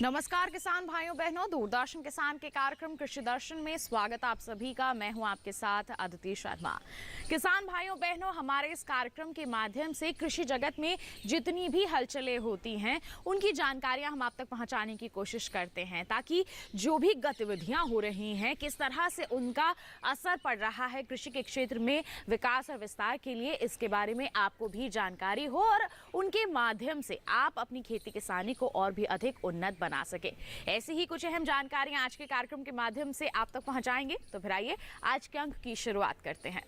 नमस्कार किसान भाइयों बहनों, दूरदर्शन किसान के कार्यक्रम कृषि दर्शन में स्वागत आप सभी का। मैं हूं आपके साथ अदिति शर्मा। किसान भाइयों बहनों, हमारे इस कार्यक्रम के माध्यम से कृषि जगत में जितनी भी हलचलें होती हैं उनकी जानकारियां हम आप तक पहुंचाने की कोशिश करते हैं, ताकि जो भी गतिविधियां हो रही हैं किस तरह से उनका असर पड़ रहा है कृषि के क्षेत्र में विकास और विस्तार के लिए, इसके बारे में आपको भी जानकारी हो और उनके माध्यम से आप अपनी खेती किसानी को और भी अधिक उन्नत बना सके। ऐसी ही कुछ अहम जानकारियां आज के कार्यक्रम के माध्यम से आप तक पहुंचाएंगे। तो फिर आइए आज के अंक की शुरुआत करते हैं।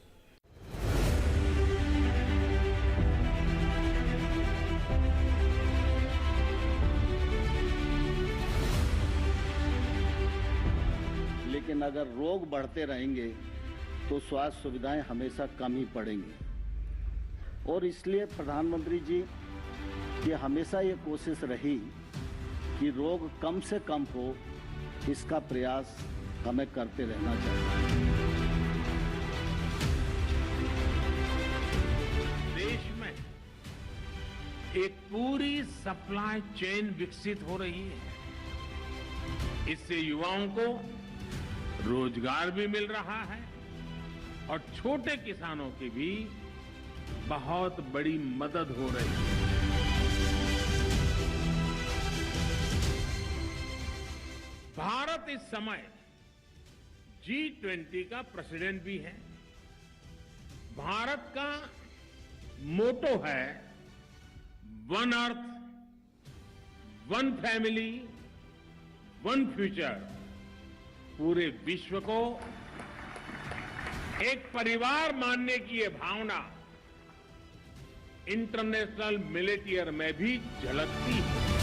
लेकिन अगर रोग बढ़ते रहेंगे तो स्वास्थ्य सुविधाएं हमेशा कम ही पड़ेंगी और इसलिए प्रधानमंत्री जी की हमेशा ये कोशिश रही कि रोग कम से कम हो, इसका प्रयास हमें करते रहना चाहिए। देश में एक पूरी सप्लाई चेन विकसित हो रही है। इससे युवाओं को रोजगार भी मिल रहा है और छोटे किसानों की भी बहुत बड़ी मदद हो रही है। भारत इस समय G20 का प्रेसिडेंट भी है। भारत का मोटो है one earth, one family, one future. पूरे विश्व को एक परिवार मानने की ये भावना इंटरनेशनल मिलेट ईयर में भी झलकती है।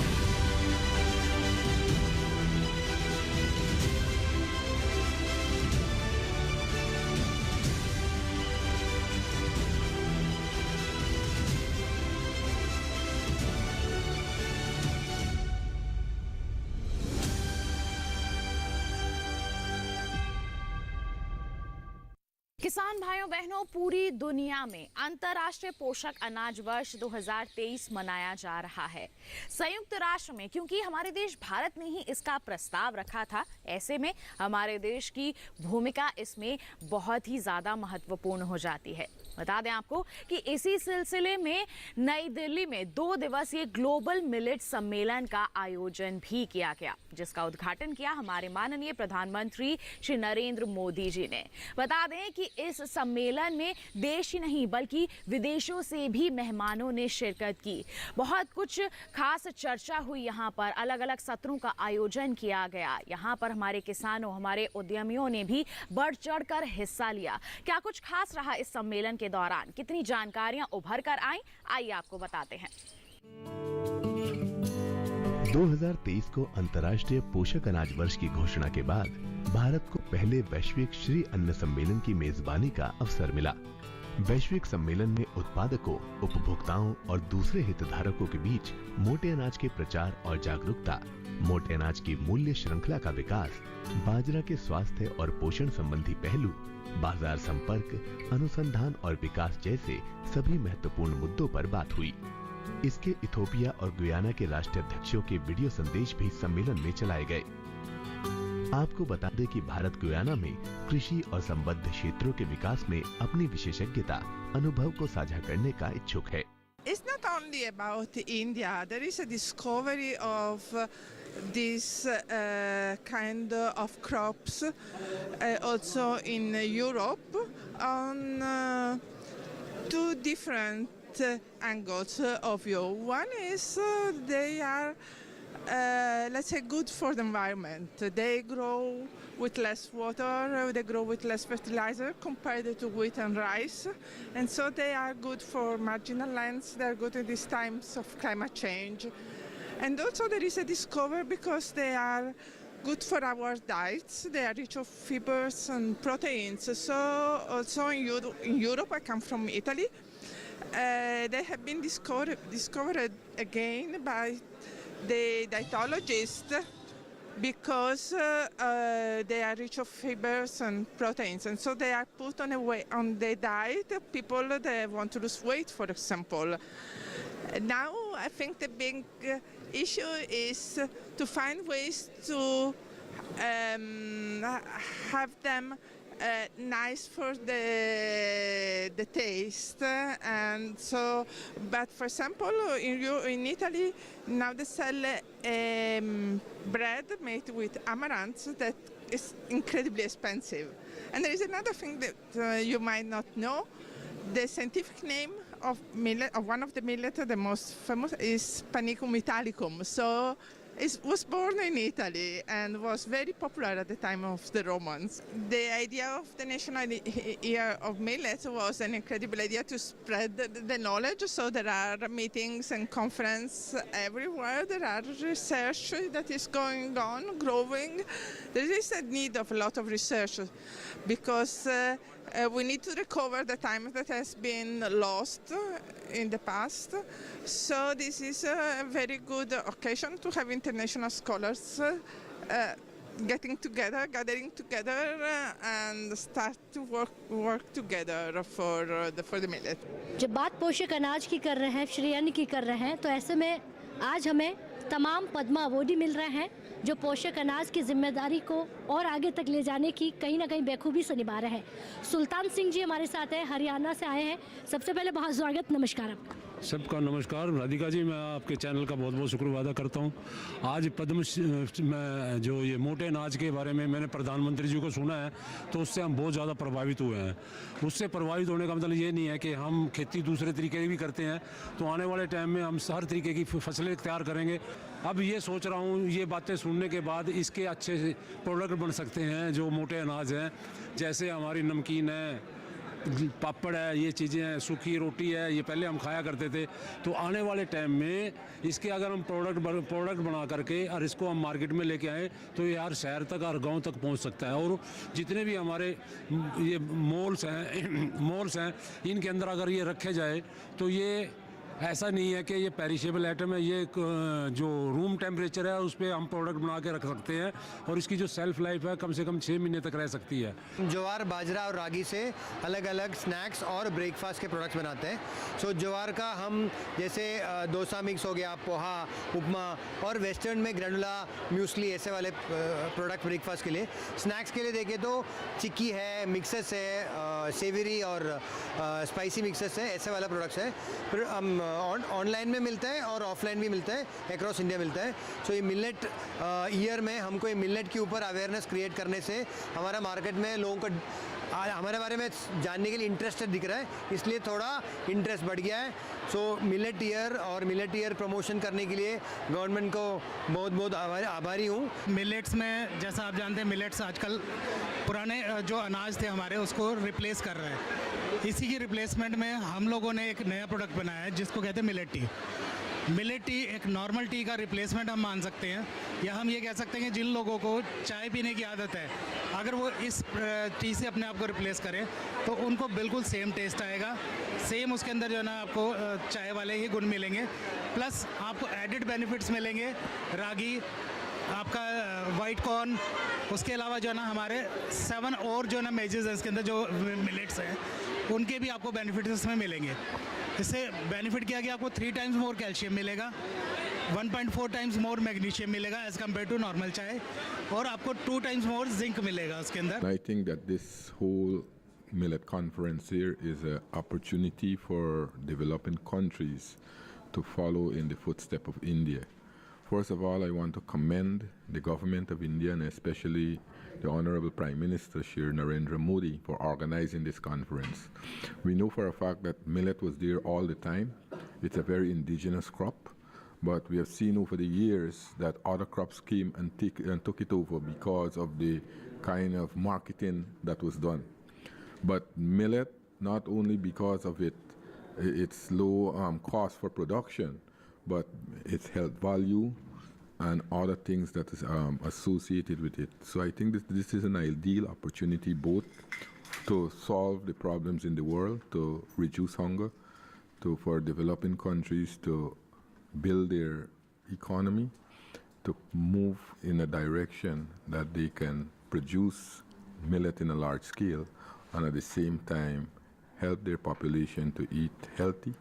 किसान भाइयों बहनों, पूरी दुनिया में अंतर्राष्ट्रीय पोषक अनाज वर्ष 2023 मनाया जा रहा है। संयुक्त राष्ट्र में, क्योंकि हमारे देश भारत ने ही इसका प्रस्ताव रखा था, ऐसे में हमारे देश की भूमिका इसमें बहुत ही ज्यादा महत्वपूर्ण हो जाती है। बता दें आपको कि इसी सिलसिले में नई दिल्ली में 2 दिवसीय ग्लोबल मिलेट सम्मेलन का आयोजन भी किया गया, जिसका उद्घाटन किया हमारे माननीय प्रधानमंत्री श्री नरेंद्र मोदी जी ने। बता दें कि इस सम्मेलन में देश ही नहीं बल्कि विदेशों से भी मेहमानों ने शिरकत की। बहुत कुछ खास चर्चा हुई, यहाँ पर अलग अलग सत्रों का आयोजन किया गया। यहाँ पर हमारे किसानों, हमारे उद्यमियों ने भी बढ़ चढ़कर हिस्सा लिया। क्या कुछ खास रहा इस सम्मेलन के दौरान, कितनी जानकारियां उभर कर आई, आइए आपको बताते हैं। 2023 को अंतर्राष्ट्रीय पोषक अनाज वर्ष की घोषणा के बाद भारत को पहले वैश्विक श्री अन्न सम्मेलन की मेजबानी का अवसर मिला। वैश्विक सम्मेलन में उत्पादकों, उपभोक्ताओं और दूसरे हितधारकों के बीच मोटे अनाज के प्रचार और जागरूकता, मोटे अनाज की मूल्य श्रृंखला का विकास, बाजरा के स्वास्थ्य और पोषण संबंधी पहलू, बाजार संपर्क, अनुसंधान और विकास जैसे सभी महत्वपूर्ण मुद्दों पर बात हुई। इसके इथोपिया और गुयाना के राष्ट्राध्यक्षों के वीडियो संदेश भी सम्मेलन में चलाए गए। आपको बता दें कि भारत गुयाना में कृषि और संबद्ध क्षेत्रों के विकास में अपनी विशेषज्ञता, अनुभव को साझा करने का इच्छुक है। It's not only about India. There is a discovery of this kind of crops also in Europe on 2 different angles of view. One is they are let's say good for the environment. They grow with less water, they grow with less fertilizer compared to wheat and rice, and so they are good for marginal lands. They are good in these times of climate change. And also there is a discovery because they are good for our diets. They are rich of fibers and proteins. So also in Europe, I come from Italy, they have been discovered again by the dietologist because they are rich of fibers and proteins, and so they are put on the diet. People that want to lose weight, for example. Now I think the big issue is to find ways to have them nice for the taste, and so. But for example, in Italy now they sell bread made with amaranth that is incredibly expensive. And there is another thing that you might not know. The scientific name of millet, of one of the millet, the most famous, is Panicum italicum. So it was born in Italy and was very popular at the time of the Romans. The idea of the National Year of Millet was an incredible idea to spread the knowledge. So there are meetings and conferences everywhere. There are research that is going on, growing. There is a need of a lot of research because we need to recover the time that has been lost in the past. So this is a very good occasion to have international scholars gathering together and start to work together for the millet. जब बात पोषक अनाज की कर रहे हैं, श्री अन्न की कर रहे हैं, तो ऐसे में आज हमें तमाम पद्मा अवार्डी मिल रहे हैं जो पोषक अनाज की जिम्मेदारी को और आगे तक ले जाने की कहीं ना कहीं बेखूबी से निभा रहे हैं। सुल्तान सिंह जी हमारे साथ हैं, हरियाणा से आए हैं। सबसे पहले बहुत स्वागत, नमस्कार आपका। सबका नमस्कार। राधिका जी, मैं आपके चैनल का बहुत बहुत शुक्र अदा करता हूँ। आज पद्म में जो ये मोटे अनाज के बारे में मैंने प्रधानमंत्री जी को सुना है तो उससे हम बहुत ज़्यादा प्रभावित हुए हैं। उससे प्रभावित होने का मतलब ये नहीं है कि हम खेती दूसरे तरीके की भी करते हैं, तो आने वाले टाइम में हम हर तरीके की फसलें तैयार करेंगे। अब ये सोच रहा हूँ, ये बातें सुनने के बाद इसके अच्छे प्रोडक्ट बन सकते हैं जो मोटे अनाज हैं, जैसे हमारी नमकीन है, पापड़ है, ये चीज़ें हैं, सूखी रोटी है, ये पहले हम खाया करते थे। तो आने वाले टाइम में इसके अगर हम प्रोडक्ट बना करके और इसको हम मार्केट में लेके आए तो ये हर शहर तक, हर गांव तक पहुंच सकता है। और जितने भी हमारे ये मॉल्स हैं इनके अंदर अगर ये रखे जाए तो ये ऐसा नहीं है कि ये पेरिशेबल आइटम है, ये जो रूम टेम्परेचर है उस पर हम प्रोडक्ट बना के रख सकते हैं और इसकी जो सेल्फ लाइफ है कम से कम 6 महीने तक रह सकती है। ज्वार, बाजरा और रागी से अलग अलग स्नैक्स और ब्रेकफास्ट के प्रोडक्ट्स बनाते हैं। सो ज्वार का हम जैसे डोसा मिक्स हो गया, पोहा, उपमा, और वेस्टर्न में ग्रेनुला, म्यूसली, ऐसे वाले प्रोडक्ट ब्रेकफास्ट के लिए। स्नैक्स के लिए देखें तो चिक्की है, मिक्सेस है, सेवरी और स्पाइसी मिक्सेस है, ऐसे वाला प्रोडक्ट्स है। फिर हम ऑनलाइन में मिलता है और ऑफलाइन भी मिलता है, अक्रॉस इंडिया मिलता है। सो ये मिलेट ईयर में हमको ये मिलेट के ऊपर अवेयरनेस क्रिएट करने से हमारा मार्केट में लोगों को हमारे बारे में जानने के लिए इंटरेस्टेड दिख रहा है, इसलिए थोड़ा इंटरेस्ट बढ़ गया है। सो मिलेट ईयर प्रमोशन करने के लिए गवर्नमेंट को बहुत बहुत आभारी हूँ। मिलेट्स में जैसा आप जानते हैं, मिलेट्स आजकल पुराने जो अनाज थे हमारे उसको रिप्लेस कर रहे हैं। इसी की रिप्लेसमेंट में हम लोगों ने एक नया प्रोडक्ट बनाया है जिसको कहते हैं मिलेट टी। मिलेट टी एक नॉर्मल टी का रिप्लेसमेंट हम मान सकते हैं, या हम ये कह सकते हैं कि जिन लोगों को चाय पीने की आदत है अगर वो इस टी से अपने आप को रिप्लेस करें तो उनको बिल्कुल सेम टेस्ट आएगा, सेम उसके अंदर जो है ना आपको चाय वाले ही गुण मिलेंगे, प्लस आपको एडिड बेनिफिट्स मिलेंगे। रागी, आपका वाइट कॉर्न, उसके अलावा जो है ना हमारे 7 और जो है ना मेजेस हैं इसके अंदर जो मिलेट्स हैं उनके भी आपको बेनिफिट्स इसमें मिलेंगे। इससे बेनिफिट क्या कि आपको 3 टाइम्स मोर कैल्शियम मिलेगा, 1.4 टाइम्स मोर मैग्नीशियम मिलेगा एज कम्पेयर टू नॉर्मल चाय, और आपको 2 टाइम्स मोर जिंक मिलेगा उसके अंदर। I think that this whole millet conference here is an opportunity for developing countries to follow in the footsteps of India. First of all, I want to commend the government of India and especially the Honorable Prime Minister Shri Narendra Modi for organizing this conference. We know for a fact that millet was there all the time. It's a very indigenous crop, but we have seen over the years that other crops came and took it over because of the kind of marketing that was done. But millet, not only because of its low cost for production, but its health value and other things that is associated with it. So I think this is an ideal opportunity both to solve the problems in the world, to reduce hunger, for developing countries to build their economy, to move in a direction that they can produce millet in a large scale and at the same time help their population to eat healthy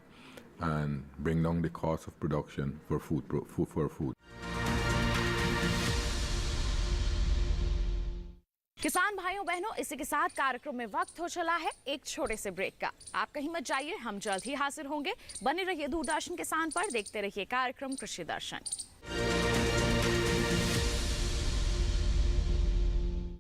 and bring down the cost of production for food. किसान भाइयों बहनों, इसी के साथ कार्यक्रम में वक्त हो चला है एक छोटे से ब्रेक का। आप कहीं मत जाइए, हम जल्द ही हाजिर होंगे। बने रहिए दूरदर्शन किसान पर, देखते रहिए कार्यक्रम कृषि दर्शन।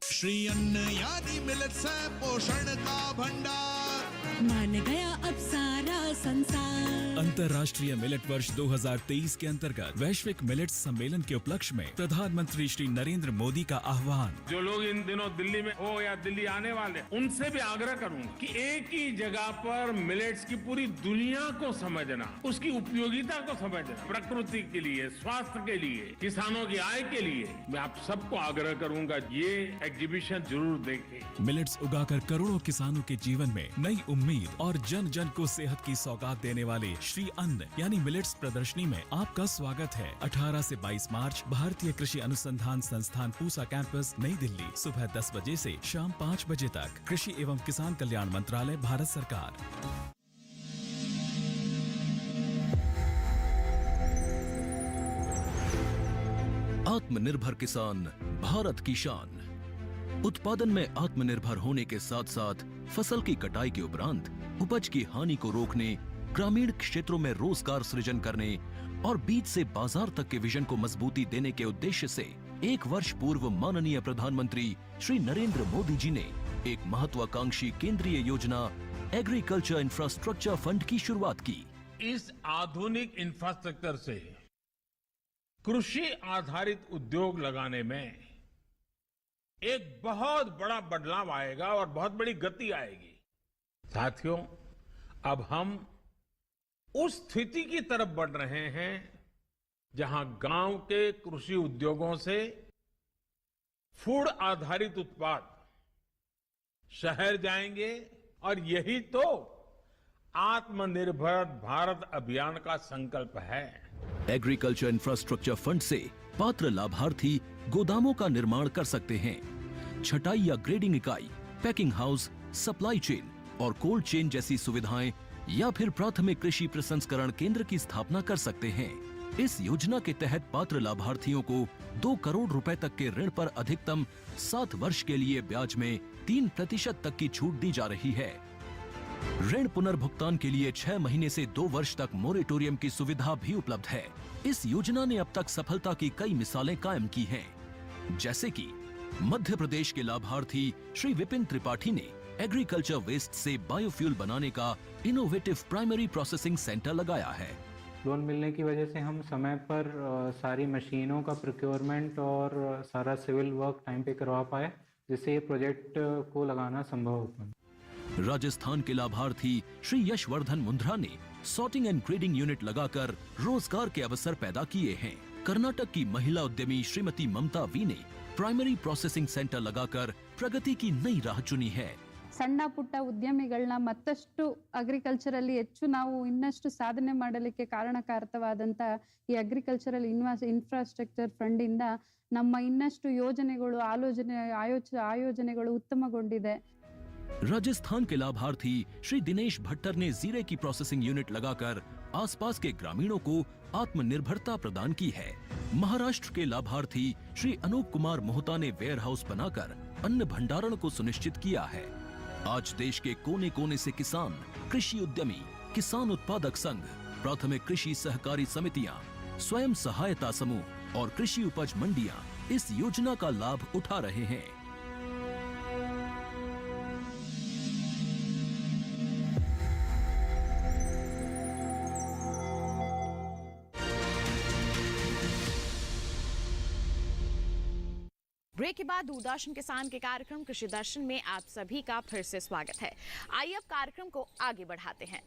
श्री अन्न यानी मिलेट्स है पोषण का भंडार, मान गया अब सारा संसार। अंतर्राष्ट्रीय मिलेट वर्ष 2023 के अंतर्गत वैश्विक मिलेट सम्मेलन के उपलक्ष्य में प्रधानमंत्री श्री नरेंद्र मोदी का आह्वान। जो लोग इन दिनों दिल्ली में हो या दिल्ली आने वाले, उनसे भी आग्रह करूंगा कि एक ही जगह पर मिलेट्स की पूरी दुनिया को समझना, उसकी उपयोगिता को समझना, प्रकृति के लिए, स्वास्थ्य के लिए, किसानों की आय के लिए, मैं आप सबको आग्रह करूंगा ये एग्जीबिशन जरूर देखें। मिलेट्स उगाकर करोड़ों किसानों के जीवन में नई उम्मीद और जन जन को सेहत की सौगात देने वाले श्री अन्न यानी मिलेट्स प्रदर्शनी में आपका स्वागत है। 18 से 22 मार्च भारतीय कृषि अनुसंधान संस्थान पूसा कैंपस, नई दिल्ली, सुबह 10 बजे से शाम 5 बजे तक। कृषि एवं किसान कल्याण मंत्रालय, भारत सरकार। आत्मनिर्भर किसान, भारत की शान। उत्पादन में आत्मनिर्भर होने के साथ साथ फसल की कटाई के उपरांत उपज की हानि को रोकने, ग्रामीण क्षेत्रों में रोजगार सृजन करने और बीज से बाजार तक के विजन को मजबूती देने के उद्देश्य से 1 वर्ष पूर्व माननीय प्रधानमंत्री श्री नरेंद्र मोदी जी ने एक महत्वाकांक्षी केंद्रीय योजना एग्रीकल्चर इंफ्रास्ट्रक्चर फंड की शुरुआत की। इस आधुनिक इंफ्रास्ट्रक्चर से कृषि आधारित उद्योग लगाने में एक बहुत बड़ा बदलाव आएगा और बहुत बड़ी गति आएगी। साथियों, अब हम उस स्थिति की तरफ बढ़ रहे हैं जहां गांव के कृषि उद्योगों से फूड आधारित उत्पाद शहर जाएंगे और यही तो आत्मनिर्भर भारत अभियान का संकल्प है। एग्रीकल्चर इंफ्रास्ट्रक्चर फंड से पात्र लाभार्थी गोदामों का निर्माण कर सकते हैं, छटाई या ग्रेडिंग इकाई, पैकिंग हाउस, सप्लाई चेन और कोल्ड चेन जैसी सुविधाएं या फिर प्राथमिक कृषि प्रसंस्करण केंद्र की स्थापना कर सकते हैं। इस योजना के तहत पात्र लाभार्थियों को 2 करोड़ रुपए तक के ऋण पर अधिकतम 7 वर्ष के लिए ब्याज में 3% तक की छूट दी जा रही है। ऋण पुनर्भुगतान के लिए 6 महीने से 2 वर्ष तक मोरेटोरियम की सुविधा भी उपलब्ध है। इस योजना ने अब तक सफलता की कई मिसालें कायम की हैं, जैसे कि मध्य प्रदेश के लाभार्थी श्री विपिन त्रिपाठी ने एग्रीकल्चर वेस्ट से बायोफ्यूल बनाने का इनोवेटिव प्राइमरी प्रोसेसिंग सेंटर लगाया है। लोन मिलने की वजह से हम समय पर सारी मशीनों का प्रोक्योरमेंट और सारा सिविल वर्क टाइम पे करवा पाए, जिससे ये प्रोजेक्ट को लगाना संभव हो पाया। राजस्थान के लाभार्थी श्री यशवर्धन मुंद्रा ने सॉर्टिंग एंड ग्रेडिंग यूनिट लगाकर रोजगार के अवसर पैदा किए हैं। कर्नाटक की महिला उद्यमी श्रीमती ममता वी ने प्राइमरी प्रोसेसिंग सेंटर लगाकर प्रगति की नई राह चुनी है। ಸಣ್ಣ ಪುಟ್ಟ ಉದ್ಯಮಿಗಳನ್ನ ಮತ್ತಷ್ಟು ಅಗ್ರಿಕಲ್ಚರಲ್ಲಿ ಹೆಚ್ಚು ನಾವು ಇನ್ನಷ್ಟು ಸಾಧನೆ ಮಾಡಲಿಕ್ಕೆ ಕಾರಣಕಾರಕವಾದಂತ ಈ ಅಗ್ರಿಕಲ್ಚರಲ್ ಇನ್ಫ್ರಾಸ್ಟ್ರಕ್ಚರ್ ಫಂಡ್ ಇಂದ ನಮ್ಮ ಇನ್ನಷ್ಟು ಯೋಜನೆಗಳು ಆಯೋಜನೆಗಳು ಉತ್ತಮಗೊಂಡಿದೆ। राजस्थान के लाभार्थी श्री दिनेश भट्टर ने जीरे की प्रोसेसिंग यूनिट लगाकर आसपास के ग्रामीणों को आत्मनिर्भरता प्रदान की है। महाराष्ट्र के लाभार्थी श्री अनूप कुमार मोहता ने वेयर हाउस बनाकर अन्न भंडारण को सुनिश्चित किया है। आज देश के कोने कोने से किसान, कृषि उद्यमी, किसान उत्पादक संघ, प्राथमिक कृषि सहकारी समितियां, स्वयं सहायता समूह और कृषि उपज मंडियां इस योजना का लाभ उठा रहे हैं। ब्रेक के बाद दूरदर्शन किसान के कार्यक्रम कृषि दर्शन में आप सभी का फिर से स्वागत है। आइए अब कार्यक्रम को आगे बढ़ाते हैं।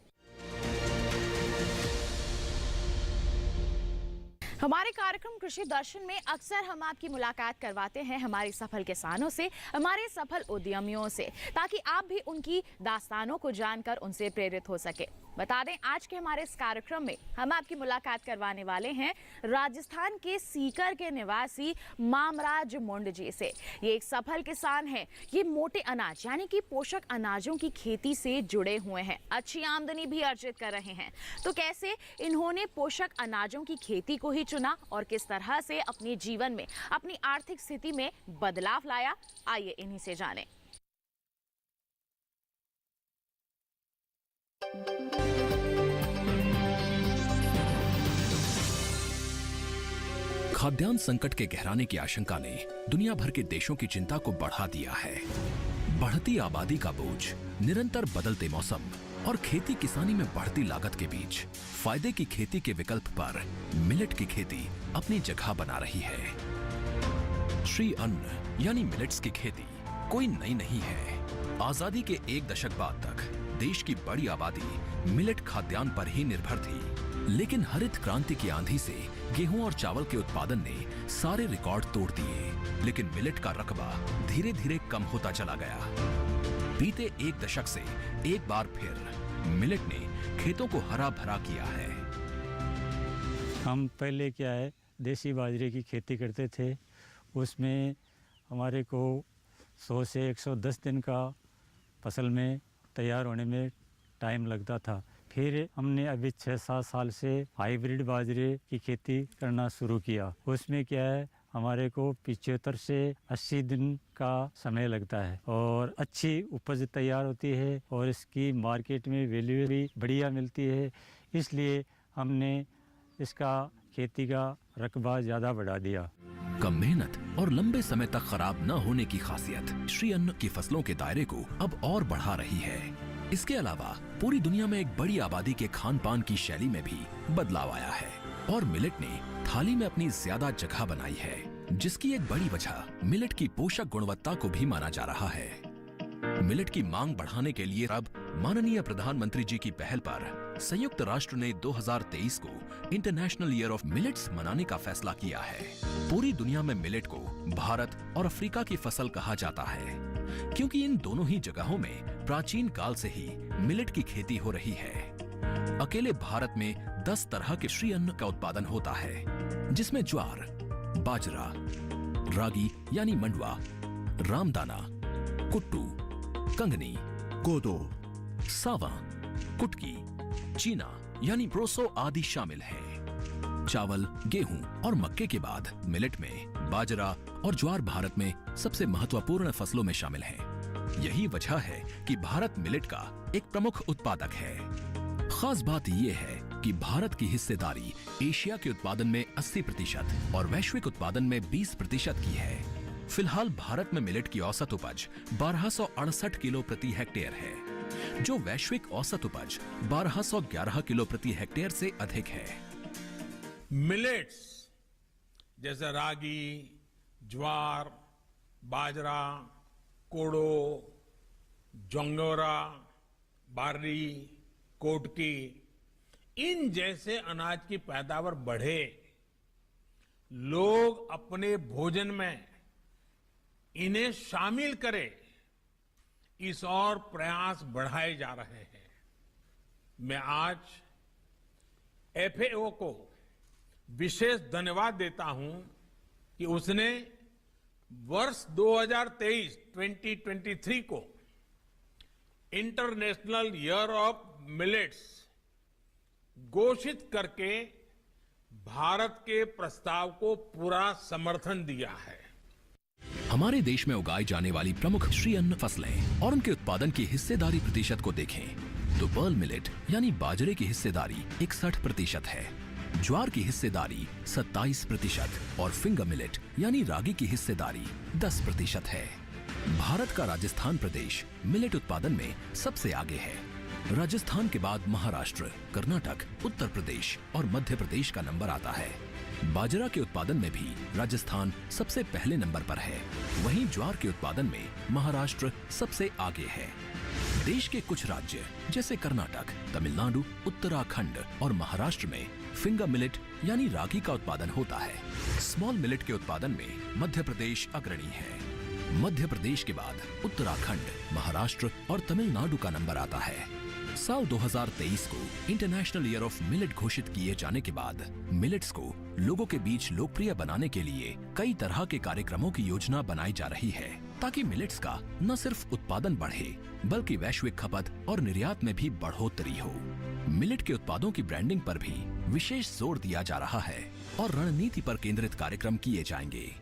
हमारे कार्यक्रम कृषि दर्शन में अक्सर हम आपकी मुलाकात करवाते हैं हमारे सफल किसानों से, हमारे सफल उद्यमियों से, ताकि आप भी उनकी दास्तानों को जानकर उनसे प्रेरित हो सके। बता दें आज के हमारे इस कार्यक्रम में हम आपकी मुलाकात करवाने वाले हैं राजस्थान के सीकर के निवासी मामराज मुंड जी से। ये एक सफल किसान हैं। ये मोटे अनाज यानी कि पोषक अनाजों की खेती से जुड़े हुए हैं, अच्छी आमदनी भी अर्जित कर रहे हैं। तो कैसे इन्होंने पोषक अनाजों की खेती को ही चुना और किस तरह से अपने जीवन में अपनी आर्थिक स्थिति में बदलाव लाया, आइए इन्हीं से जानें। खाद्यान्न संकट के गहराने की आशंका ने दुनिया भर के देशों की चिंता को बढ़ा दिया है। बढ़ती आबादी का बोझ, निरंतर बदलते मौसम और खेती किसानी में बढ़ती लागत के बीच फायदे की खेती के विकल्प पर मिलेट की खेती अपनी जगह बना रही है। श्री अन्न यानी मिलेट्स की खेती कोई नई नहीं है। आजादी के एक दशक बाद तक देश की बड़ी आबादी मिलेट खाद्यान्न पर ही निर्भर थी, लेकिन हरित क्रांति की आंधी से गेहूं और चावल के उत्पादन ने सारे रिकॉर्ड तोड़ दिए। लेकिन मिलेट का रकबा धीरे धीरे कम होता चला गया। बीते एक दशक से एक बार फिर मिलेट ने खेतों को हरा भरा किया है। हम पहले क्या है देसी बाजरे की खेती करते थे, उसमें हमारे को 100 से 110 दिन का फसल में तैयार होने में टाइम लगता था। फिर हमने अभी 6-7 साल से हाइब्रिड बाजरे की खेती करना शुरू किया। उसमें क्या है हमारे को 75 से 80 दिन का समय लगता है और अच्छी उपज तैयार होती है और इसकी मार्केट में वैल्यू भी बढ़िया मिलती है। इसलिए हमने इसका खेती का रकबा ज़्यादा बढ़ा दिया। कम मेहनत और लंबे समय तक खराब न होने की खासियत श्री अन्न की फसलों के दायरे को अब और बढ़ा रही है। इसके अलावा पूरी दुनिया में एक बड़ी आबादी के खान पान की शैली में भी बदलाव आया है और मिलेट ने थाली में अपनी ज्यादा जगह बनाई है, जिसकी एक बड़ी वजह मिलेट की पोषक गुणवत्ता को भी माना जा रहा है। मिलेट की मांग बढ़ाने के लिए अब माननीय प्रधानमंत्री जी की पहल पर संयुक्त राष्ट्र ने 2023 को इंटरनेशनल ईयर ऑफ मिलेट्स मनाने का फैसला किया है। पूरी दुनिया में मिलेट को भारत और अफ्रीका की फसल कहा जाता है, क्योंकि इन दोनों ही जगहों में प्राचीन काल से ही मिलेट की खेती हो रही है। अकेले भारत में 10 तरह के श्री अन्न का उत्पादन होता है, जिसमें ज्वार, बाजरा, रागी यानी मंडवा, रामदाना, कुट्टू, कंगनी, कोदो, सावा, कुटकी, चीना यानी प्रोसो आदि शामिल हैं। चावल, गेहूं और मक्के के बाद मिलेट में बाजरा और ज्वार भारत में सबसे महत्वपूर्ण फसलों में शामिल हैं। यही वजह है कि भारत मिलेट का एक प्रमुख उत्पादक है। खास बात यह है कि भारत की हिस्सेदारी एशिया के उत्पादन में 80% और वैश्विक उत्पादन में 20% की है। फिलहाल भारत में मिलेट की औसत उपज 1268 किलो प्रति हेक्टेयर है, जो वैश्विक औसत उपज 1211 किलो प्रति हेक्टेयर से अधिक है। मिलेट्स जैसे रागी, ज्वार, बाजरा, कोडो, जोंगोरा, बार्ली, कोटकी, इन जैसे अनाज की पैदावार बढ़े, लोग अपने भोजन में इन्हें शामिल करें, इस और प्रयास बढ़ाए जा रहे हैं। मैं आज एफएओ को विशेष धन्यवाद देता हूं कि उसने वर्ष 2023 को इंटरनेशनल ईयर ऑफ मिलेट्स घोषित करके भारत के प्रस्ताव को पूरा समर्थन दिया है। हमारे देश में उगाई जाने वाली प्रमुख श्री अन्न फसलें और उनके उत्पादन की हिस्सेदारी प्रतिशत को देखें तो पर्ल मिलेट यानी बाजरे की हिस्सेदारी 61% है, ज्वार की हिस्सेदारी 27% और फिंगर मिलेट यानी रागी की हिस्सेदारी 10% है। भारत का राजस्थान प्रदेश मिलेट उत्पादन में सबसे आगे है। राजस्थान के बाद महाराष्ट्र, कर्नाटक, उत्तर प्रदेश और मध्य प्रदेश का नंबर आता है। बाजरा के उत्पादन में भी राजस्थान सबसे पहले नंबर पर है। वहीं ज्वार के उत्पादन में महाराष्ट्र सबसे आगे है। देश के कुछ राज्य जैसे कर्नाटक, तमिलनाडु, उत्तराखंड और महाराष्ट्र में फिंगर मिलेट यानी रागी का उत्पादन होता है। स्मॉल मिलेट के उत्पादन में मध्य प्रदेश अग्रणी है। मध्य प्रदेश के बाद उत्तराखंड, महाराष्ट्र और तमिलनाडु का नंबर आता है। साल 2023 को इंटरनेशनल ईयर ऑफ मिलेट घोषित किए जाने के बाद मिलेट्स को लोगों के बीच लोकप्रिय बनाने के लिए कई तरह के कार्यक्रमों की योजना बनाई जा रही है, ताकि मिलेट्स का न सिर्फ उत्पादन बढ़े बल्कि वैश्विक खपत और निर्यात में भी बढ़ोतरी हो। मिलेट के उत्पादों की ब्रांडिंग पर भी विशेष जोर दिया जा रहा है और रणनीति पर केंद्रित कार्यक्रम किए जाएंगे।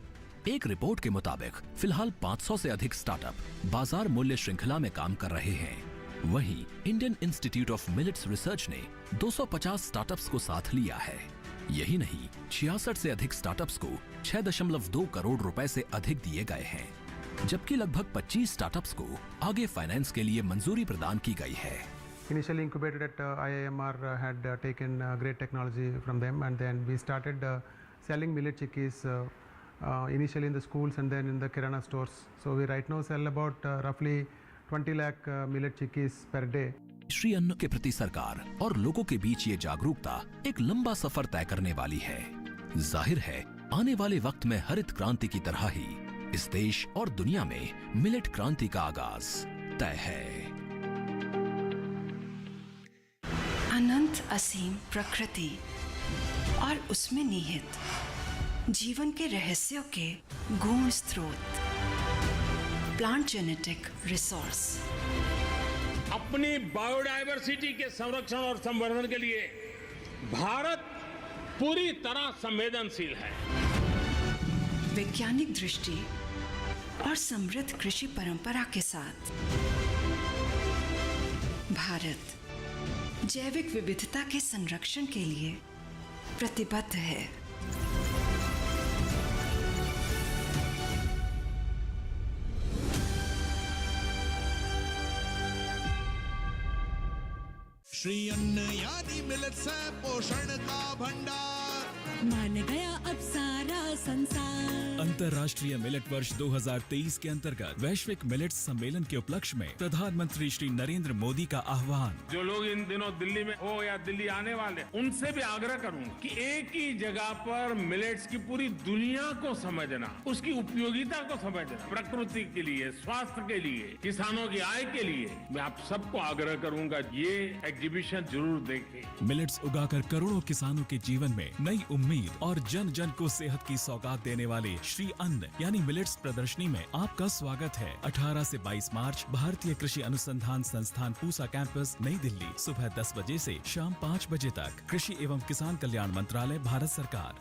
एक रिपोर्ट के मुताबिक फिलहाल 500 से अधिक स्टार्टअप बाजार मूल्य श्रृंखला में काम कर रहे हैं। वहीं Indian institute of millets research ने 250 स्टार्टअप्स को साथ लिया है। यही नहीं, 66 से अधिक स्टार्टअप्स को 6.2 करोड़ रुपए से अधिक दिए गए हैं, जबकि लगभग 25 स्टार्टअप्स को आगे फाइनेंस के लिए मंजूरी प्रदान की गई है। Initially incubated at IIMR had taken great technology from them, and then we started selling millet chikkis initially in the schools and then in the kirana stores. So we right now sell about roughly 20 lakh millet chikkis per day. Shri अन्न के प्रति सरकार और लोगों के बीच ये जागरूकता एक लंबा सफर तय करने वाली है। जाहिर है, आने वाले वक्त में हरित क्रांति की तरह ही इस देश और दुनिया में मिलेट क्रांति का आगाज तय है। अनंत असीम प्रकृति और उसमें निहित जीवन के रहस्यों के गूढ़ स्रोत, प्लांट जेनेटिक रिसोर्स। अपनी बायोडायवर्सिटी के संरक्षण और संवर्धन के लिए भारत पूरी तरह संवेदनशील है। वैज्ञानिक दृष्टि और समृद्ध कृषि परंपरा के साथ भारत जैविक विविधता के संरक्षण के लिए प्रतिबद्ध है। श्री अन्न यानी मिलेट्स है पोषण का भंडार। मान गया अब सारा संसार। अंतर्राष्ट्रीय मिलेट वर्ष 2023 के अंतर्गत वैश्विक मिलेट सम्मेलन के उपलक्ष्य में प्रधानमंत्री श्री नरेंद्र मोदी का आह्वान। जो लोग इन दिनों दिल्ली में हो या दिल्ली आने वाले, उनसे भी आग्रह करूंगा कि एक ही जगह पर मिलेट्स की पूरी दुनिया को समझना, उसकी उपयोगिता को समझना, प्रकृति के लिए, स्वास्थ्य के लिए, किसानों की आय के लिए, मैं आप सबको आग्रह करूंगा ये एग्जीबिशन जरूर देखें। मिलेट्स उगाकर करोड़ों किसानों के जीवन में नई उम्मीद और जन जन को सेहत की सौगात देने वाले श्री अन्न यानी मिलेट्स प्रदर्शनी में आपका स्वागत है। 18 से 22 मार्च भारतीय कृषि अनुसंधान संस्थान पूसा कैंपस, नई दिल्ली, सुबह 10 बजे से शाम 5 बजे तक। कृषि एवं किसान कल्याण मंत्रालय, भारत सरकार।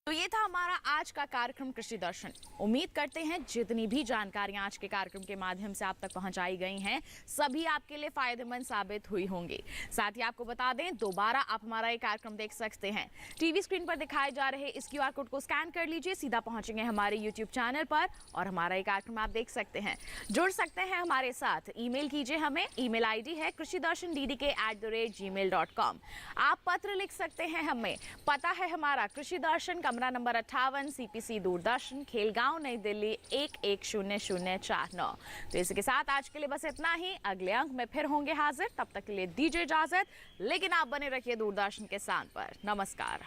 तो ये था हमारा आज का कार्यक्रम कृषि दर्शन। उम्मीद करते हैं जितनी भी जानकारियां आज के कार्यक्रम के माध्यम से आप तक पहुंचाई गई हैं, सभी आपके लिए फायदेमंद साबित हुई होंगी। साथ ही आपको बता दें, दोबारा आप हमारा ये कार्यक्रम देख सकते हैं। टीवी स्क्रीन पर दिखाए जा रहे इस QR कोड को स्कैन कर लीजिए, सीधा पहुंचेंगे हमारे YouTube चैनल पर और हमारा ये कार्यक्रम आप देख सकते हैं। जुड़ सकते हैं हमारे साथ, ईमेल कीजिए हमें। ईमेल ID है krishidarshandddk@gmail.com। आप पत्र लिख सकते हैं हमें, पता है हमारा कृषि दर्शन, कमरा नंबर 58, CPC दूरदर्शन, खेलगांव, नई दिल्ली 110049। तो इसके साथ आज के लिए बस इतना ही। अगले अंक में फिर होंगे हाजिर, तब तक के लिए दीजिए इजाजत, लेकिन आप बने रखिए दूरदर्शन के साथ पर। नमस्कार।